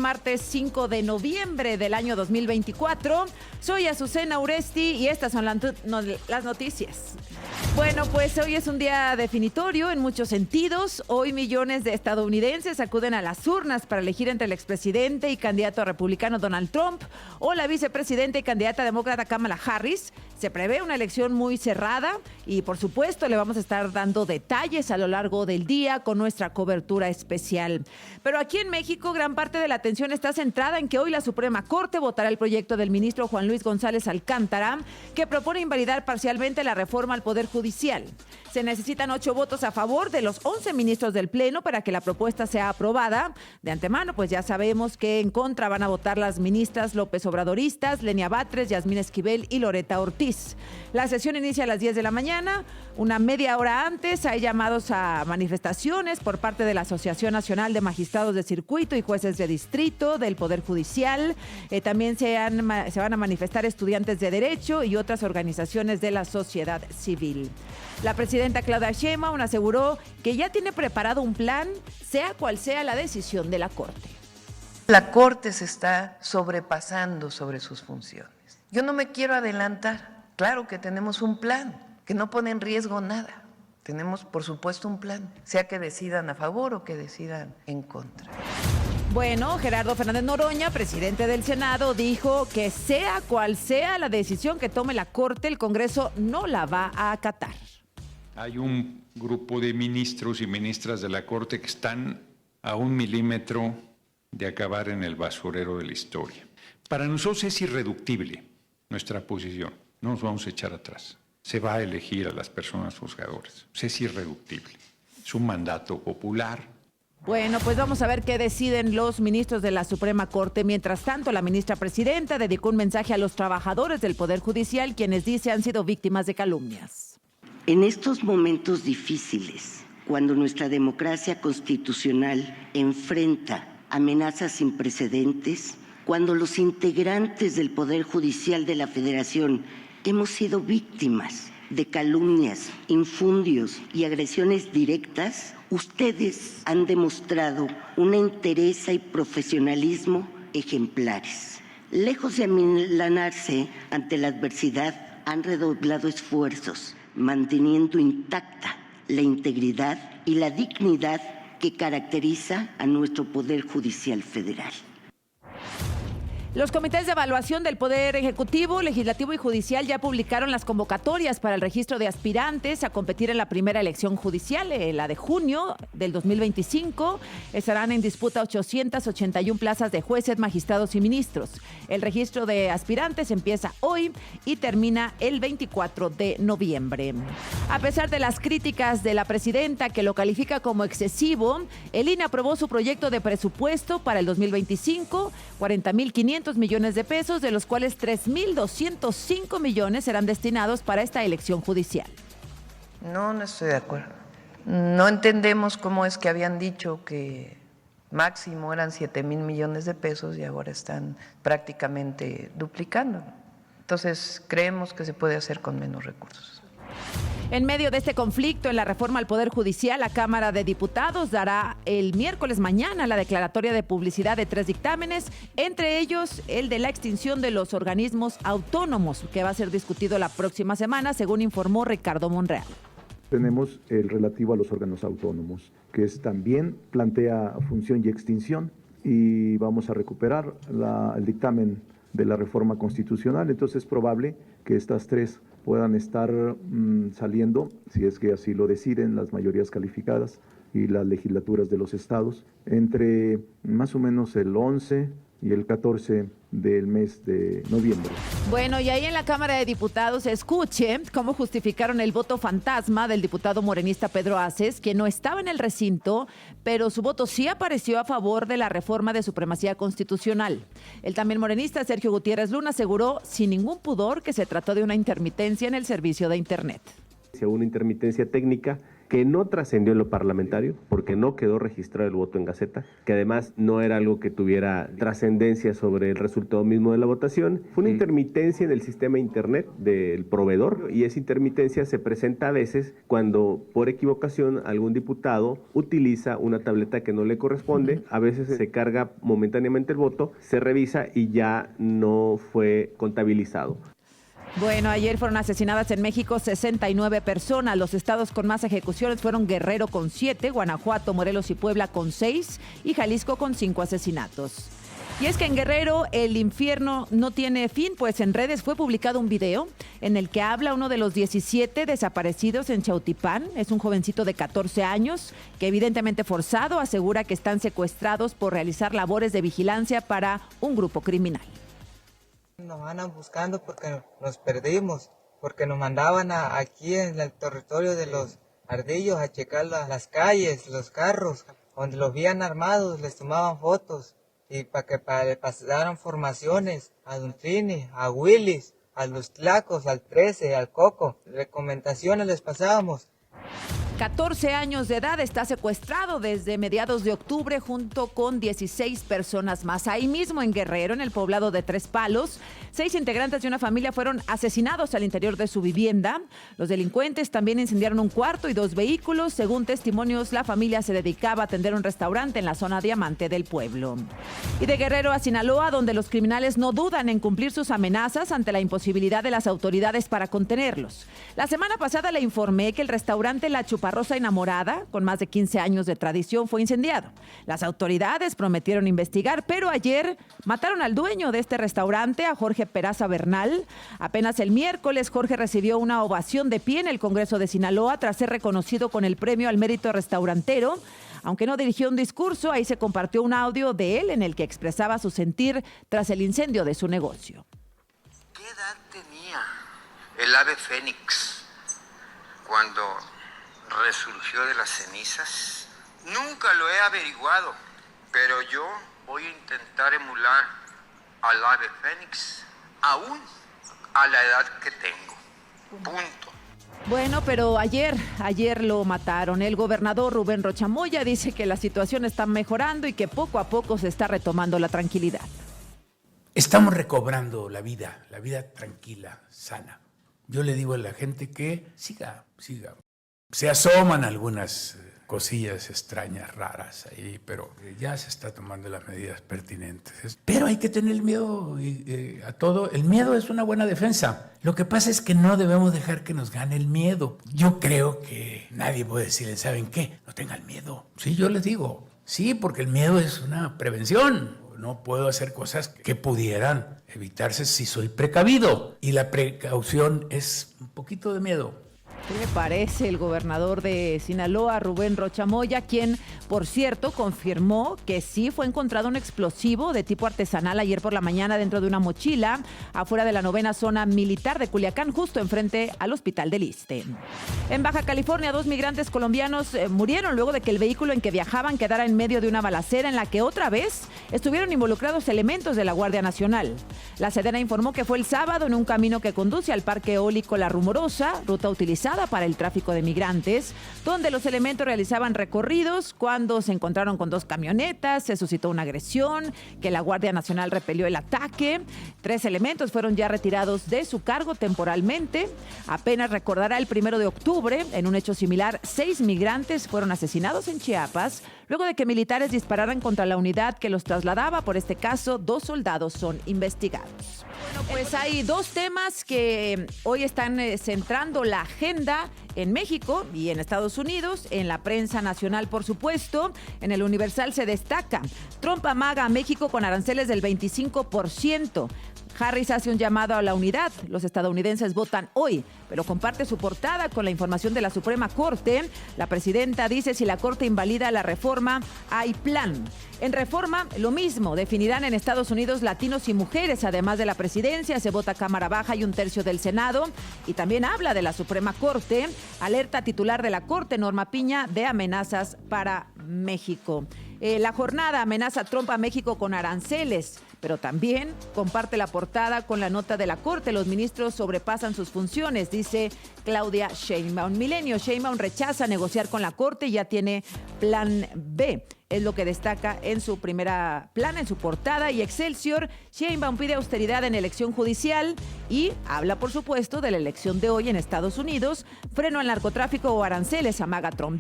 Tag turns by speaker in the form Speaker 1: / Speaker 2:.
Speaker 1: Martes 5 de noviembre del año 2024. Soy Azucena Uresti y estas son las noticias. Bueno, pues hoy es un día definitorio en muchos sentidos. Hoy millones de estadounidenses acuden a las urnas para elegir entre el expresidente y candidato republicano Donald Trump o la vicepresidenta y candidata demócrata Kamala Harris. Se prevé una elección muy cerrada y, por supuesto, le vamos a estar dando detalles a lo largo del día con nuestra cobertura especial. Pero aquí en México, gran parte de la atención está centrada en que hoy la Suprema Corte votará el proyecto del ministro Juan Luis González Alcántara, que propone invalidar parcialmente la reforma al Poder Judicial. Se necesitan 8 votos a favor de los 11 ministros del Pleno para que la propuesta sea aprobada. De antemano, pues ya sabemos que en contra van a votar las ministras López Obradoristas, Lenia Batres, Yasmín Esquivel y Loreta Ortiz. La sesión inicia a las 10 de la mañana. Una media hora antes hay llamados a manifestaciones por parte de la Asociación Nacional de Magistrados de Circuito y Jueces de Distrito del Poder Judicial. También se van a manifestar estudiantes de Derecho y otras organizaciones de la sociedad civil. La presidenta Claudia Sheinbaum aseguró que ya tiene preparado un plan, sea cual sea la decisión de la Corte.
Speaker 2: La Corte se está sobrepasando sobre sus funciones. Yo no me quiero adelantar. Claro que tenemos un plan que no pone en riesgo nada. Tenemos, por supuesto, un plan, sea que decidan a favor o que decidan en contra.
Speaker 1: Bueno, Gerardo Fernández Noroña, presidente del Senado, dijo que sea cual sea la decisión que tome la Corte, el Congreso no la va a acatar.
Speaker 3: Hay un grupo de ministros y ministras de la Corte que están a 1 milímetro de acabar en el basurero de la historia. Para nosotros es irreductible nuestra posición, no nos vamos a echar atrás. Se va a elegir a las personas juzgadoras, es irreductible, es un mandato popular.
Speaker 1: Bueno, pues vamos a ver qué deciden los ministros de la Suprema Corte. Mientras tanto, la ministra presidenta dedicó un mensaje a los trabajadores del Poder Judicial, quienes dice han sido víctimas de calumnias.
Speaker 4: En estos momentos difíciles, cuando nuestra democracia constitucional enfrenta amenazas sin precedentes, cuando los integrantes del Poder Judicial de la Federación hemos sido víctimas de calumnias, infundios y agresiones directas, ustedes han demostrado una entereza y profesionalismo ejemplares. Lejos de amilanarse ante la adversidad, han redoblado esfuerzos, manteniendo intacta la integridad y la dignidad que caracteriza a nuestro Poder Judicial Federal.
Speaker 1: Los comités de evaluación del Poder Ejecutivo, Legislativo y Judicial ya publicaron las convocatorias para el registro de aspirantes a competir en la primera elección judicial, la de junio del 2025. Estarán en disputa 881 plazas de jueces, magistrados y ministros. El registro de aspirantes empieza hoy y termina el 24 de noviembre. A pesar de las críticas de la presidenta, que lo califica como excesivo, el INE aprobó su proyecto de presupuesto para el 2025, 40,500 millones de pesos, de los cuales 3,205 millones serán destinados para esta elección judicial.
Speaker 2: No estoy de acuerdo. No entendemos cómo es que habían dicho que máximo eran 7,000 millones de pesos y ahora están prácticamente duplicando. Entonces, creemos que se puede hacer con menos recursos.
Speaker 1: En medio de este conflicto en la reforma al Poder Judicial, la Cámara de Diputados dará el miércoles mañana la declaratoria de publicidad de 3 dictámenes, entre ellos el de la extinción de los organismos autónomos, que va a ser discutido la próxima semana, según informó Ricardo Monreal.
Speaker 5: Tenemos el relativo a los órganos autónomos, que también plantea función y extinción, y vamos a recuperar el dictamen de la reforma constitucional. Entonces es probable que estas 3 puedan estar saliendo, si es que así lo deciden las mayorías calificadas y las legislaturas de los estados, entre más o menos el 11 y el 14 del mes de noviembre.
Speaker 1: Bueno, y ahí en la Cámara de Diputados escuche cómo justificaron el voto fantasma del diputado morenista Pedro Aces, que no estaba en el recinto, pero su voto sí apareció a favor de la reforma de supremacía constitucional. El también morenista Sergio Gutiérrez Luna aseguró sin ningún pudor que se trató de una intermitencia en el servicio de Internet.
Speaker 6: Una intermitencia técnica que no trascendió en lo parlamentario, porque no quedó registrado el voto en Gaceta, que además no era algo que tuviera trascendencia sobre el resultado mismo de la votación. Fue una intermitencia en el sistema internet del proveedor, y esa intermitencia se presenta a veces cuando por equivocación algún diputado utiliza una tableta que no le corresponde. A veces se carga momentáneamente el voto, se revisa y ya no fue contabilizado.
Speaker 1: Bueno, ayer fueron asesinadas en México 69 personas. Los estados con más ejecuciones fueron Guerrero con 7, Guanajuato, Morelos y Puebla con 6 y Jalisco con 5 asesinatos. Y es que en Guerrero el infierno no tiene fin, pues en redes fue publicado un video en el que habla uno de los 17 desaparecidos en Chautipán. Es un jovencito de 14 años que, evidentemente forzado, asegura que están secuestrados por realizar labores de vigilancia para un grupo criminal.
Speaker 7: Nos andan buscando porque nos perdimos, porque nos mandaban aquí en el territorio de los ardillos a checar las calles, los carros, donde los veían armados, les tomaban fotos y para que le pasaran formaciones a Don Trini, a Willis, a los Tlacos, al 13, al Coco, recomendaciones les pasábamos.
Speaker 1: 14 años de edad, está secuestrado desde mediados de octubre junto con 16 personas más. Ahí mismo en Guerrero, en el poblado de Tres Palos, 6 integrantes de una familia fueron asesinados al interior de su vivienda. Los delincuentes también incendiaron un cuarto y 2 vehículos. Según testimonios, la familia se dedicaba a atender un restaurante en la zona Diamante del pueblo. Y de Guerrero a Sinaloa, donde los criminales no dudan en cumplir sus amenazas ante la imposibilidad de las autoridades para contenerlos. La semana pasada le informé que el restaurante La Chuparrosa Enamorada, con más de 15 años de tradición, fue incendiado. Las autoridades prometieron investigar, pero ayer mataron al dueño de este restaurante, a Jorge Peraza Bernal. Apenas el miércoles, Jorge recibió una ovación de pie en el Congreso de Sinaloa tras ser reconocido con el premio al mérito restaurantero. Aunque no dirigió un discurso, ahí se compartió un audio de él en el que expresaba su sentir tras el incendio de su negocio.
Speaker 8: ¿Qué edad tenía el ave fénix cuando resurgió de las cenizas? Nunca lo he averiguado, pero yo voy a intentar emular al ave fénix aún a la edad que tengo. Punto.
Speaker 1: Bueno, pero ayer lo mataron. El gobernador Rubén Rocha Moya dice que la situación está mejorando y que poco a poco se está retomando la tranquilidad.
Speaker 9: Estamos recobrando la vida tranquila, sana. Yo le digo a la gente que siga. Se asoman algunas cosillas extrañas, raras ahí, pero ya se está tomando las medidas pertinentes. Pero hay que tener miedo a todo. El miedo es una buena defensa. Lo que pasa es que no debemos dejar que nos gane el miedo. Yo creo que nadie puede decirle, ¿saben qué? No tengan miedo. Sí, yo les digo. Sí, porque el miedo es una prevención. No puedo hacer cosas que pudieran evitarse si soy precavido. Y la precaución es un poquito de miedo.
Speaker 1: ¿Qué le parece el gobernador de Sinaloa, Rubén Rocha Moya, quien, por cierto, confirmó que sí fue encontrado un explosivo de tipo artesanal ayer por la mañana dentro de una mochila afuera de la 9ª zona militar de Culiacán, justo enfrente al Hospital del Iste? En Baja California, 2 migrantes colombianos murieron luego de que el vehículo en que viajaban quedara en medio de una balacera en la que otra vez estuvieron involucrados elementos de la Guardia Nacional. La Sedena informó que fue el sábado en un camino que conduce al Parque Eólico La Rumorosa, ruta utilizada para el tráfico de migrantes, donde los elementos realizaban recorridos cuando se encontraron con 2 camionetas, se suscitó una agresión, que la Guardia Nacional repelió el ataque. 3 elementos fueron ya retirados de su cargo temporalmente. Apenas recordará el 1 de octubre, en un hecho similar, 6 migrantes fueron asesinados en Chiapas, luego de que militares dispararan contra la unidad que los trasladaba. Por este caso, 2 soldados son investigados. Bueno, pues hay 2 temas que hoy están centrando la agenda en México y en Estados Unidos, en la prensa nacional, por supuesto. En el Universal se destaca: Trump amaga a México con aranceles del 25%. Harris hace un llamado a la unidad. Los estadounidenses votan hoy, pero comparte su portada con la información de la Suprema Corte. La presidenta dice: si la Corte invalida la reforma, hay plan. En Reforma, lo mismo. Definirán en Estados Unidos latinos y mujeres. Además de la presidencia, se vota Cámara Baja y 1/3 del Senado. Y también habla de la Suprema Corte. Alerta titular de la Corte, Norma Piña, de amenazas para México. La jornada amenaza Trump a México con aranceles, pero también comparte la portada con la nota de la Corte. Los ministros sobrepasan sus funciones, dice Claudia Sheinbaum. Milenio, Sheinbaum rechaza negociar con la Corte y ya tiene plan B. Es lo que destaca en su primera plana, en su portada. Y Excelsior, Sheinbaum pide austeridad en elección judicial y habla, por supuesto, de la elección de hoy en Estados Unidos. Freno al narcotráfico o aranceles, amaga Trump.